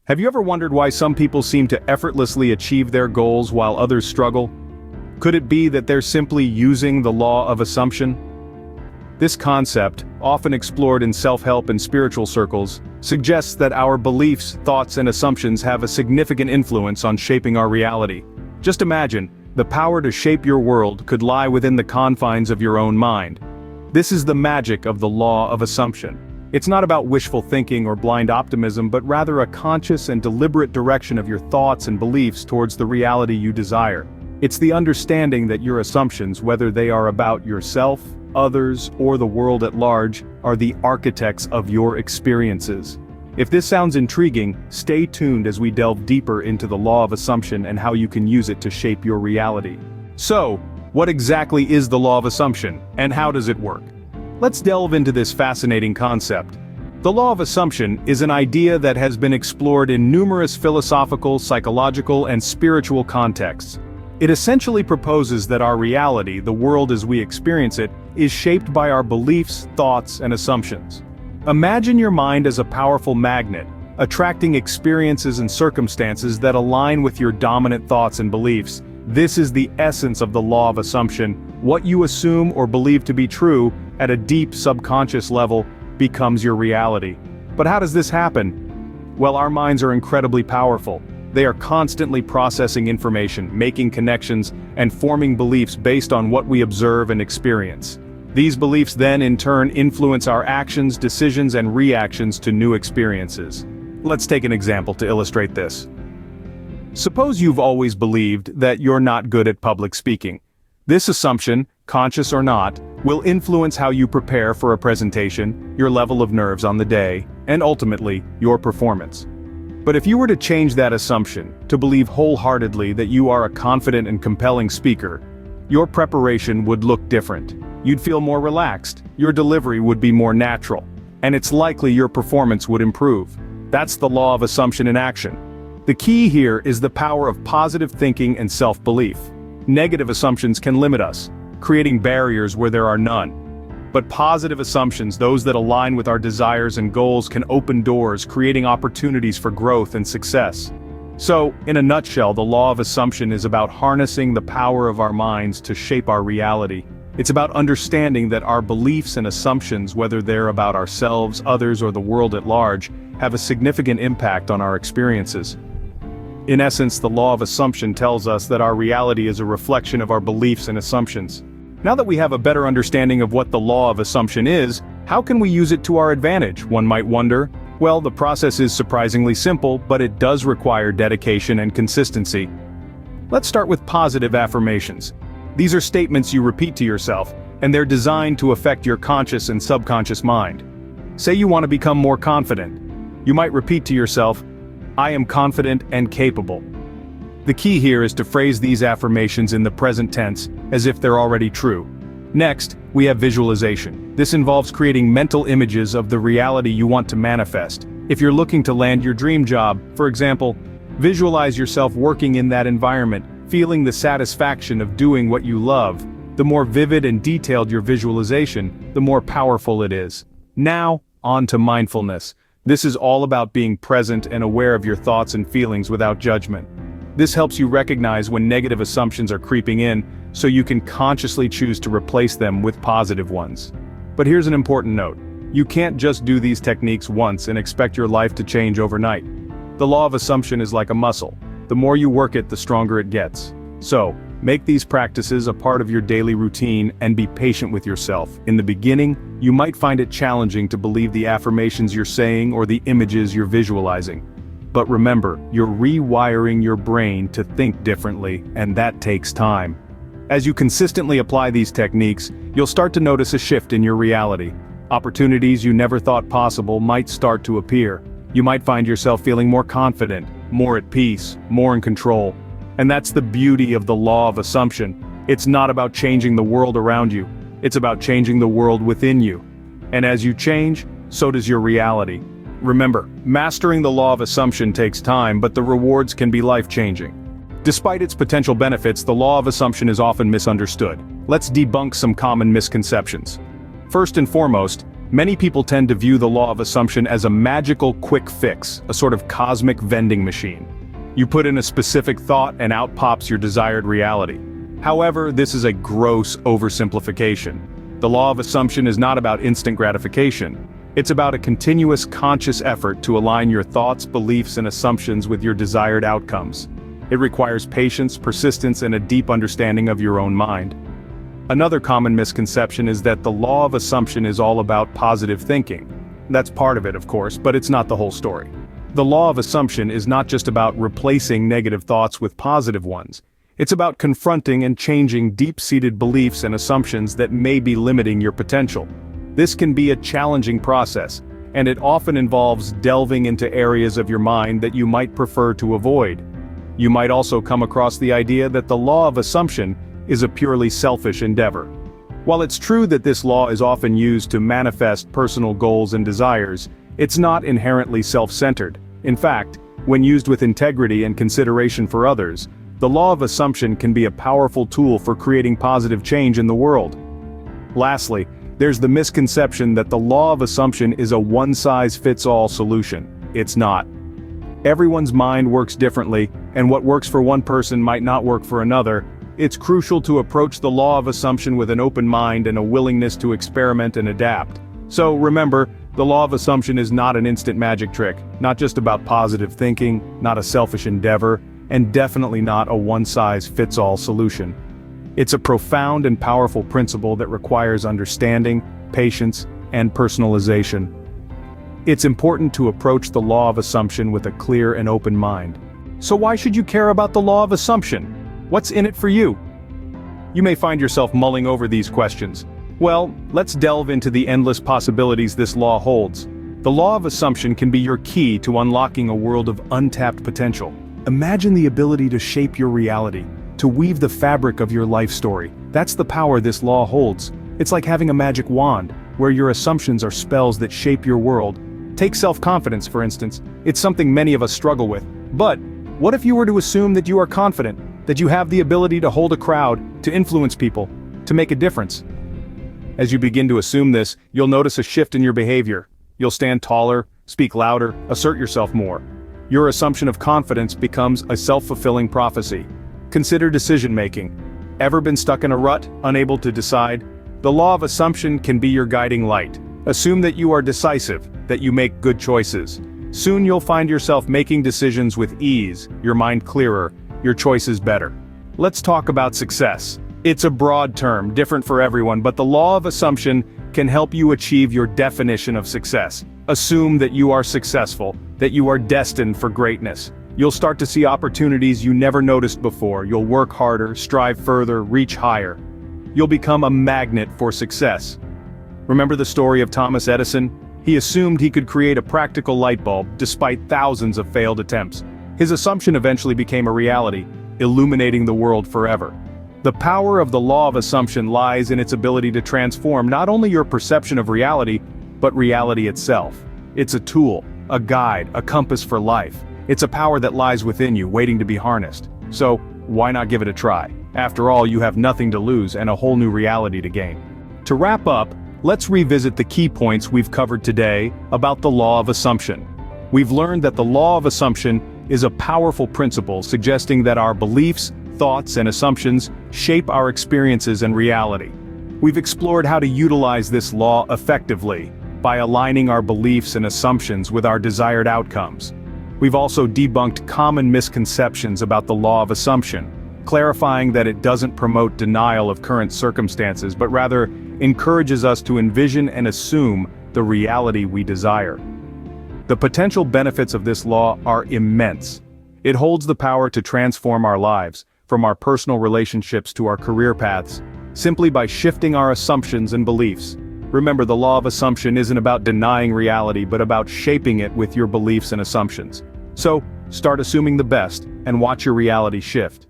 Have you ever wondered why some people seem to effortlessly achieve their goals while others struggle? Could it be that they're simply using the law of assumption? This concept, often explored in self-help and spiritual circles, suggests that our beliefs, thoughts, and assumptions have a significant influence on shaping our reality. Just imagine, the power to shape your world could lie within the confines of your own mind. This is the magic of the law of assumption. It's not about wishful thinking or blind optimism, but rather a conscious and deliberate direction of your thoughts and beliefs towards the reality you desire. It's the understanding that your assumptions, whether they are about yourself, others, or the world at large, are the architects of your experiences. If this sounds intriguing, stay tuned as we delve deeper into the law of assumption and how you can use it to shape your reality. So, what exactly is the law of assumption, and how does it work? Let's delve into this fascinating concept. The law of assumption is an idea that has been explored in numerous philosophical, psychological, and spiritual contexts. It essentially proposes that our reality, the world as we experience it, is shaped by our beliefs, thoughts, and assumptions. Imagine your mind as a powerful magnet, attracting experiences and circumstances that align with your dominant thoughts and beliefs. This is the essence of the law of assumption. What you assume or believe to be true, at a deep subconscious level, becomes your reality. But how does this happen? Well, our minds are incredibly powerful. They are constantly processing information, making connections, and forming beliefs based on what we observe and experience. These beliefs then in turn influence our actions, decisions, and reactions to new experiences. Let's take an example to illustrate this. Suppose you've always believed that you're not good at public speaking. This assumption, conscious or not, will influence how you prepare for a presentation, your level of nerves on the day, and ultimately, your performance. But if you were to change that assumption, to believe wholeheartedly that you are a confident and compelling speaker, your preparation would look different. You'd feel more relaxed, your delivery would be more natural, and it's likely your performance would improve. That's the law of assumption in action. The key here is the power of positive thinking and self-belief. Negative assumptions can limit us, creating barriers where there are none. But positive assumptions, those that align with our desires and goals, can open doors, creating opportunities for growth and success. So, in a nutshell, the law of assumption is about harnessing the power of our minds to shape our reality. It's about understanding that our beliefs and assumptions, whether they're about ourselves, others, or the world at large, have a significant impact on our experiences. In essence, the law of assumption tells us that our reality is a reflection of our beliefs and assumptions. Now that we have a better understanding of what the law of assumption is, how can we use it to our advantage, one might wonder? Well, the process is surprisingly simple, but it does require dedication and consistency. Let's start with positive affirmations. These are statements you repeat to yourself, and they're designed to affect your conscious and subconscious mind. Say you want to become more confident. You might repeat to yourself, "I am confident and capable." The key here is to phrase these affirmations in the present tense, as if they're already true. Next, we have visualization. This involves creating mental images of the reality you want to manifest. If you're looking to land your dream job, for example, visualize yourself working in that environment, feeling the satisfaction of doing what you love. The more vivid and detailed your visualization, the more powerful it is. Now, on to mindfulness. This is all about being present and aware of your thoughts and feelings without judgment. This helps you recognize when negative assumptions are creeping in, so you can consciously choose to replace them with positive ones. But here's an important note. You can't just do these techniques once and expect your life to change overnight. The law of assumption is like a muscle. The more you work it, the stronger it gets. So, make these practices a part of your daily routine and be patient with yourself. In the beginning, you might find it challenging to believe the affirmations you're saying or the images you're visualizing. But remember, you're rewiring your brain to think differently, and that takes time. As you consistently apply these techniques, you'll start to notice a shift in your reality. Opportunities you never thought possible might start to appear. You might find yourself feeling more confident, more at peace, more in control. And that's the beauty of the law of assumption. It's not about changing the world around you. It's about changing the world within you. And as you change, so does your reality. Remember, mastering the law of assumption takes time, but the rewards can be life-changing. Despite its potential benefits, the law of assumption is often misunderstood. Let's debunk some common misconceptions. First and foremost, Many people tend to view the law of assumption as a magical quick fix, a sort of cosmic vending machine. You put in a specific thought and out pops your desired reality. However, this is a gross oversimplification. The law of assumption is not about instant gratification. It's about a continuous conscious effort to align your thoughts, beliefs, and assumptions with your desired outcomes. It requires patience, persistence, and a deep understanding of your own mind. Another common misconception is that the law of assumption is all about positive thinking. That's part of it, of course, but it's not the whole story. The law of assumption is not just about replacing negative thoughts with positive ones. It's about confronting and changing deep-seated beliefs and assumptions that may be limiting your potential. This can be a challenging process, and it often involves delving into areas of your mind that you might prefer to avoid. You might also come across the idea that the law of assumption is a purely selfish endeavor. While it's true that this law is often used to manifest personal goals and desires, it's not inherently self-centered. In fact, when used with integrity and consideration for others, the law of assumption can be a powerful tool for creating positive change in the world. Lastly, there's the misconception that the law of assumption is a one-size-fits-all solution. It's not. Everyone's mind works differently, and what works for one person might not work for another. It's crucial to approach the law of assumption with an open mind and a willingness to experiment and adapt. So remember, the law of assumption is not an instant magic trick, not just about positive thinking, not a selfish endeavor, and definitely not a one-size-fits-all solution. It's a profound and powerful principle that requires understanding, patience, and personalization. It's important to approach the law of assumption with a clear and open mind. So why should you care about the law of assumption? What's in it for you? You may find yourself mulling over these questions. Well, let's delve into the endless possibilities this law holds. The law of assumption can be your key to unlocking a world of untapped potential. Imagine the ability to shape your reality, to weave the fabric of your life story. That's the power this law holds. It's like having a magic wand, where your assumptions are spells that shape your world. Take self-confidence, for instance. It's something many of us struggle with. But what if you were to assume that you are confident, that you have the ability to hold a crowd, to influence people, to make a difference? As you begin to assume this, you'll notice a shift in your behavior. You'll stand taller, speak louder, assert yourself more. Your assumption of confidence becomes a self-fulfilling prophecy. Consider decision-making. Ever been stuck in a rut, unable to decide? The law of assumption can be your guiding light. Assume that you are decisive, that you make good choices. Soon you'll find yourself making decisions with ease, your mind clearer, your choices better. Let's talk about success. It's a broad term, different for everyone, but the law of assumption can help you achieve your definition of success. Assume that you are successful, that you are destined for greatness. You'll start to see opportunities you never noticed before. You'll work harder, strive further, reach higher. You'll become a magnet for success. Remember the story of Thomas Edison? He assumed he could create a practical light bulb despite thousands of failed attempts. His assumption eventually became a reality, illuminating the world forever. The power of the law of assumption lies in its ability to transform not only your perception of reality, but reality itself. It's a tool, a guide, a compass for life. It's a power that lies within you, waiting to be harnessed. So, why not give it a try? After all, you have nothing to lose and a whole new reality to gain. To wrap up, let's revisit the key points we've covered today about the law of assumption. We've learned that the law of assumption is a powerful principle suggesting that our beliefs, thoughts, and assumptions shape our experiences and reality. We've explored how to utilize this law effectively by aligning our beliefs and assumptions with our desired outcomes. We've also debunked common misconceptions about the law of assumption, clarifying that it doesn't promote denial of current circumstances, but rather encourages us to envision and assume the reality we desire. The potential benefits of this law are immense. It holds the power to transform our lives, from our personal relationships to our career paths, simply by shifting our assumptions and beliefs. Remember, the law of assumption isn't about denying reality, but about shaping it with your beliefs and assumptions. So, start assuming the best, and watch your reality shift.